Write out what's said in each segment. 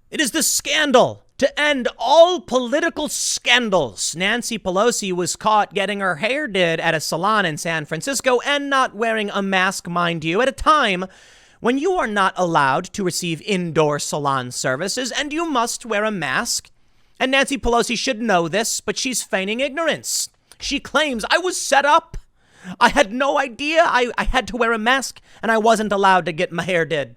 It is the scandal to end all political scandals. Nancy Pelosi was caught getting her hair did at a salon in San Francisco and not wearing a mask, mind you, at a time when you are not allowed to receive indoor salon services and you must wear a mask. And Nancy Pelosi should know this, but she's feigning ignorance. She claims, I was set up. I had no idea. I had to wear a mask and I wasn't allowed to get my hair did.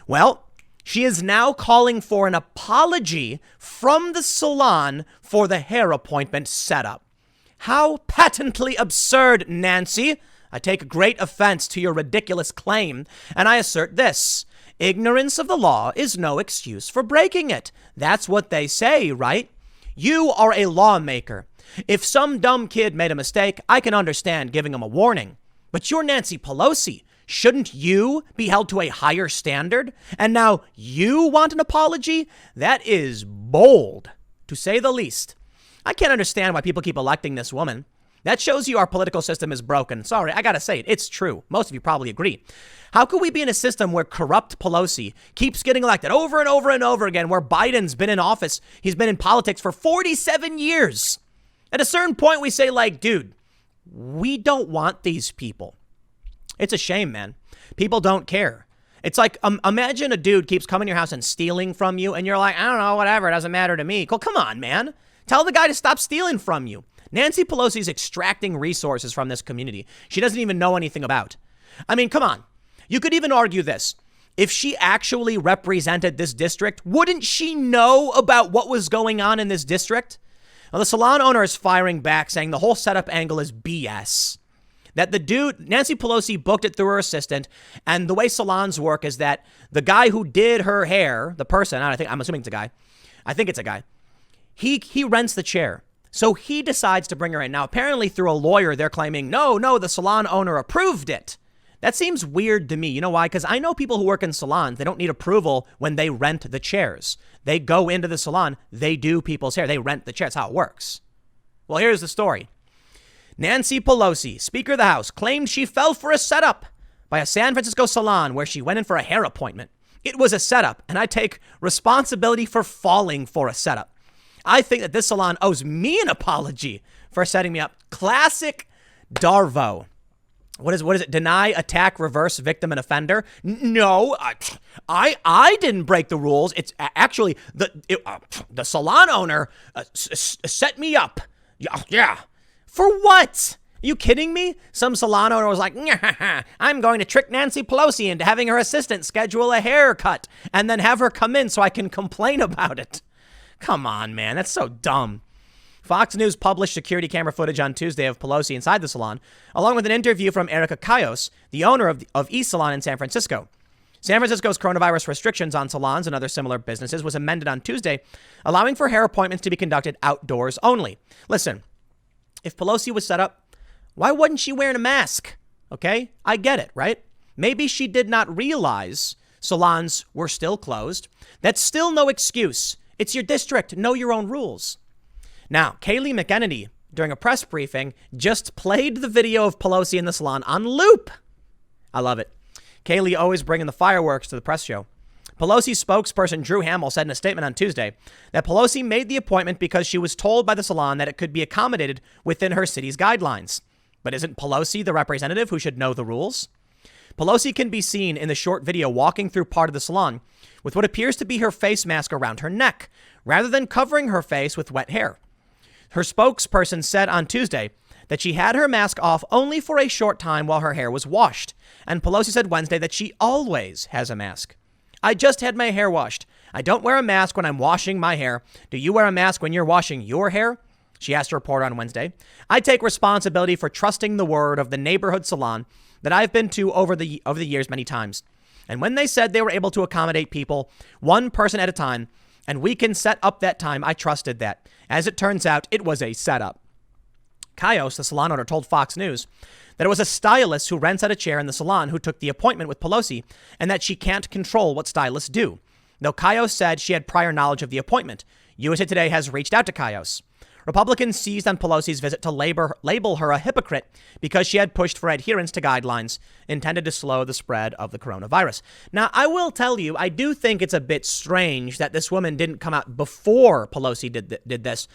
Well, she is now calling for an apology from the salon for the hair appointment setup. How patently absurd, Nancy. I take great offense to your ridiculous claim, and I assert this. Ignorance of the law is no excuse for breaking it. That's what they say, right? You are a lawmaker. If some dumb kid made a mistake, I can understand giving him a warning. But you're Nancy Pelosi. Shouldn't you be held to a higher standard? And now you want an apology? That is bold, to say the least. I can't understand why people keep electing this woman. That shows you our political system is broken. Sorry, I gotta say it. It's true. Most of you probably agree. How could we be in a system where corrupt Pelosi keeps getting elected over and over and over again, where Biden's been in office? He's been in politics for 47 years. At a certain point, we say, like, dude, we don't want these people. It's a shame, man. People don't care. It's like, imagine a dude keeps coming to your house and stealing from you, and you're like, I don't know, whatever, it doesn't matter to me. Well, come on, man. Tell the guy to stop stealing from you. Nancy Pelosi's extracting resources from this community she doesn't even know anything about. I mean, come on. You could even argue this. If she actually represented this district, wouldn't she know about what was going on in this district? Well, the salon owner is firing back, saying the whole setup angle is BS. That the dude, Nancy Pelosi, booked it through her assistant. And the way salons work is that the guy who did her hair, the person, I'm assuming it's a guy. I think it's a guy. He rents the chair. So he decides to bring her in. Now, apparently through a lawyer, they're claiming, no, the salon owner approved it. That seems weird to me. You know why? Because I know people who work in salons, they don't need approval when they rent the chairs. They go into the salon, they do people's hair, they rent the chair. That's how it works. Well, here's the story. Nancy Pelosi, Speaker of the House, claimed she fell for a setup by a San Francisco salon where she went in for a hair appointment. It was a setup, and I take responsibility for falling for a setup. I think that this salon owes me an apology for setting me up. Classic Darvo. What is it? Deny, attack, reverse, victim, and offender? No, I didn't break the rules. It's actually the salon owner set me up. Yeah. For what? Are you kidding me? Some salon owner was like, I'm going to trick Nancy Pelosi into having her assistant schedule a haircut and then have her come in so I can complain about it. Come on, man. That's so dumb. Fox News published security camera footage on Tuesday of Pelosi inside the salon, along with an interview from Erica Cayos, the owner of East Salon in San Francisco. San Francisco's coronavirus restrictions on salons and other similar businesses was amended on Tuesday, allowing for hair appointments to be conducted outdoors only. Listen, if Pelosi was set up, why wasn't she wearing a mask? Okay, I get it, right? Maybe she did not realize salons were still closed. That's still no excuse. It's your district. Know your own rules. Now, Kayleigh McEnany, during a press briefing, just played the video of Pelosi in the salon on loop. I love it. Kayleigh always bringing the fireworks to the press show. Pelosi spokesperson Drew Hamill said in a statement on Tuesday that Pelosi made the appointment because she was told by the salon that it could be accommodated within her city's guidelines. But isn't Pelosi the representative who should know the rules? Pelosi can be seen in the short video walking through part of the salon with what appears to be her face mask around her neck, rather than covering her face with wet hair. Her spokesperson said on Tuesday that she had her mask off only for a short time while her hair was washed. And Pelosi said Wednesday that she always has a mask. I just had my hair washed. I don't wear a mask when I'm washing my hair. Do you wear a mask when you're washing your hair? She asked a reporter on Wednesday. I take responsibility for trusting the word of the neighborhood salon that I've been to over the years many times. And when they said they were able to accommodate people one person at a time, and we can set up that time, I trusted that. As it turns out, it was a setup. Cayos, the salon owner, told Fox News that it was a stylist who rents out a chair in the salon who took the appointment with Pelosi, and that she can't control what stylists do. Though Cayos said she had prior knowledge of the appointment, USA Today has reached out to Cayos. Republicans seized on Pelosi's visit to label her a hypocrite because she had pushed for adherence to guidelines intended to slow the spread of the coronavirus. Now, I will tell you, I do think it's a bit strange that this woman didn't come out before Pelosi did this.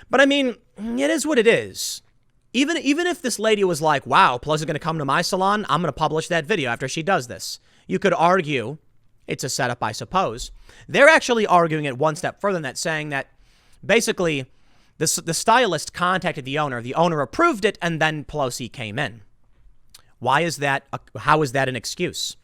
But I mean, it is what it is. Even if this lady was like, wow, Pelosi's going to come to my salon, I'm going to publish that video after she does this. You could argue it's a setup, I suppose. They're actually arguing it one step further than that, saying that basically the stylist contacted the owner approved it, and then Pelosi came in. Why is that? How is that an excuse?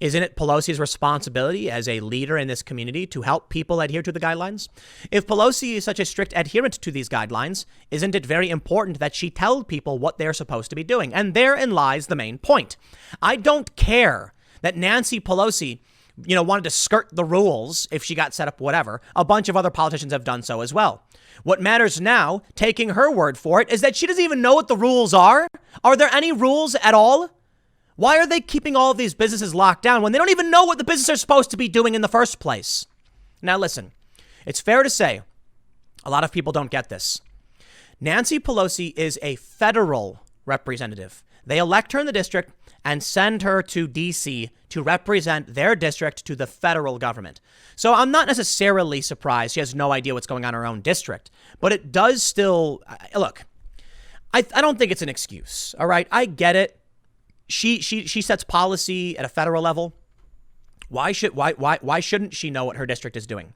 Isn't it Pelosi's responsibility as a leader in this community to help people adhere to the guidelines? If Pelosi is such a strict adherent to these guidelines, isn't it very important that she tell people what they're supposed to be doing? And therein lies the main point. I don't care that Nancy Pelosi, wanted to skirt the rules if she got set up, whatever. A bunch of other politicians have done so as well. What matters now, taking her word for it, is that she doesn't even know what the rules are. Are there any rules at all? Why are they keeping all of these businesses locked down when they don't even know what the businesses are supposed to be doing in the first place? Now, listen, it's fair to say a lot of people don't get this. Nancy Pelosi is a federal representative. They elect her in the district and send her to D.C. to represent their district to the federal government. So I'm not necessarily surprised she has no idea what's going on in her own district, but it does still, look, I don't think it's an excuse. All right. I get it. She sets policy at a federal level. Why shouldn't she know what her district is doing?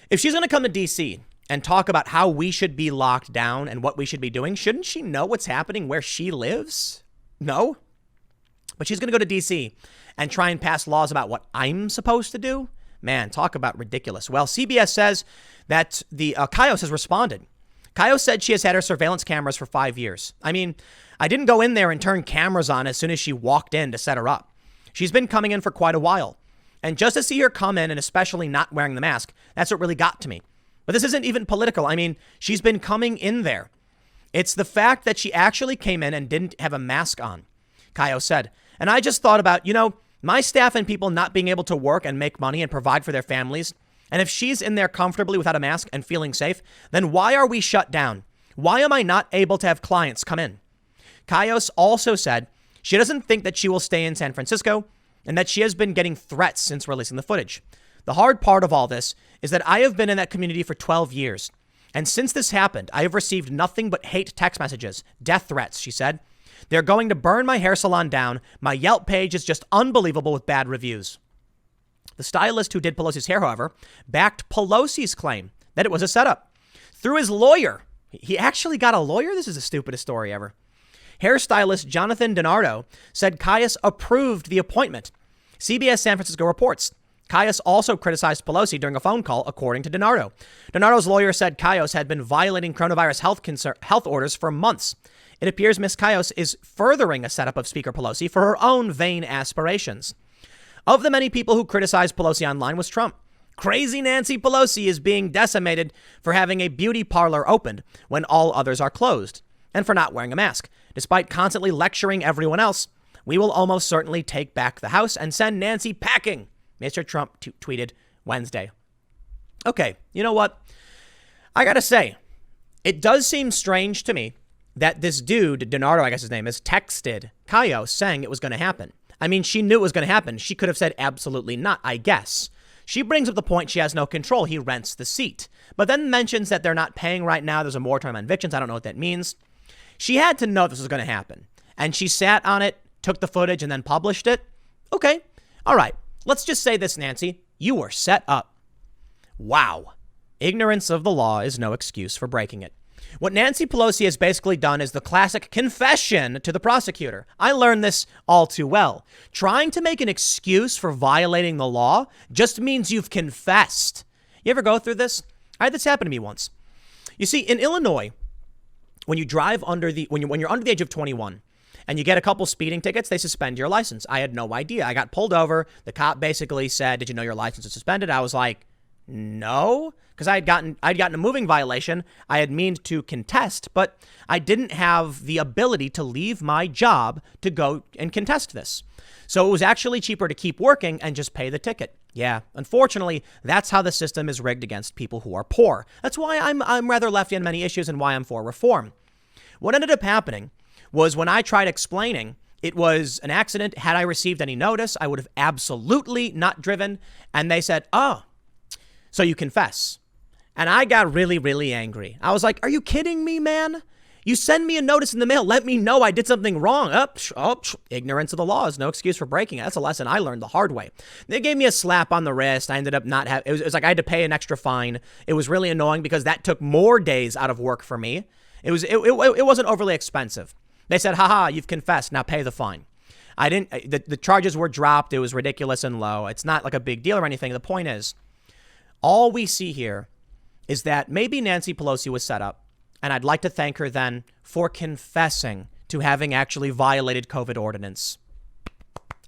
If she's going to come to D.C. and talk about how we should be locked down and what we should be doing, shouldn't she know what's happening where she lives? No. But she's going to go to D.C. and try and pass laws about what I'm supposed to do? Man, talk about ridiculous. Well, CBS says that the Cayos has responded. Cayos said she has had her surveillance cameras for 5 years. I mean, I didn't go in there and turn cameras on as soon as she walked in to set her up. She's been coming in for quite a while. And just to see her come in, and especially not wearing the mask, that's what really got to me. But this isn't even political. I mean, she's been coming in there. It's the fact that she actually came in and didn't have a mask on, Cayos said. And I just thought about, my staff and people not being able to work and make money and provide for their families. And if she's in there comfortably without a mask and feeling safe, then why are we shut down? Why am I not able to have clients come in? Cayos also said she doesn't think that she will stay in San Francisco and that she has been getting threats since releasing the footage. The hard part of all this is that I have been in that community for 12 years. And since this happened, I have received nothing but hate text messages, death threats, she said. They're going to burn my hair salon down. My Yelp page is just unbelievable with bad reviews. The stylist who did Pelosi's hair, however, backed Pelosi's claim that it was a setup. Through his lawyer. He actually got a lawyer? This is the stupidest story ever. Hairstylist Jonathan DiNardo said Cayos approved the appointment. CBS San Francisco reports. Cayos also criticized Pelosi during a phone call, according to DiNardo. DiNardo's lawyer said Cayos had been violating coronavirus health orders for months. It appears Ms. Cayos is furthering a setup of Speaker Pelosi for her own vain aspirations. Of the many people who criticized Pelosi online was Trump. Crazy Nancy Pelosi is being decimated for having a beauty parlor opened when all others are closed, and for not wearing a mask. Despite constantly lecturing everyone else, we will almost certainly take back the House and send Nancy packing, Mr. Trump tweeted Wednesday. Okay, you know what? I gotta say, it does seem strange to me that this dude, DiNardo, I guess his name is, texted Cayos saying it was going to happen. I mean, she knew it was going to happen. She could have said absolutely not, I guess. She brings up the point she has no control. He rents the seat, but then mentions that they're not paying right now. There's a moratorium on evictions. I don't know what that means. She had to know this was going to happen, and she sat on it, took the footage, and then published it. Okay. All right. Let's just say this, Nancy. You were set up. Wow. Ignorance of the law is no excuse for breaking it. What Nancy Pelosi has basically done is the classic confession to the prosecutor. I learned this all too well. Trying to make an excuse for violating the law just means you've confessed. You ever go through this? I had this happen to me once. You see, in Illinois, when you drive when you're under the age of 21 and you get a couple speeding tickets, they suspend your license. I had no idea. I got pulled over. The cop basically said, "Did you know your license is suspended?" I was like, "No," because I'd gotten a moving violation. I had meaned to contest, but I didn't have the ability to leave my job to go and contest this. So it was actually cheaper to keep working and just pay the ticket. Yeah, unfortunately, that's how the system is rigged against people who are poor. That's why I'm rather lefty on many issues and why I'm for reform. What ended up happening was when I tried explaining it was an accident. Had I received any notice, I would have absolutely not driven. And they said, oh, so you confess. And I got really, really angry. I was like, are you kidding me, man? You send me a notice in the mail. Let me know I did something wrong. Ignorance of the law is no excuse for breaking it. That's a lesson I learned the hard way. They gave me a slap on the wrist. I ended up not having, it was like I had to pay an extra fine. It was really annoying because that took more days out of work for me. It wasn't overly expensive. They said, haha, you've confessed. Now pay the fine. The charges were dropped. It was ridiculous and low. It's not like a big deal or anything. The point is, all we see here is that maybe Nancy Pelosi was set up. And I'd like to thank her then for confessing to having actually violated COVID ordinance.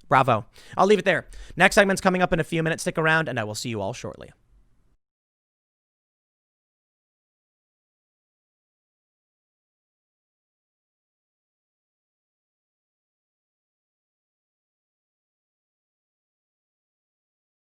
Bravo. I'll leave it there. Next segment's coming up in a few minutes. Stick around and I will see you all shortly.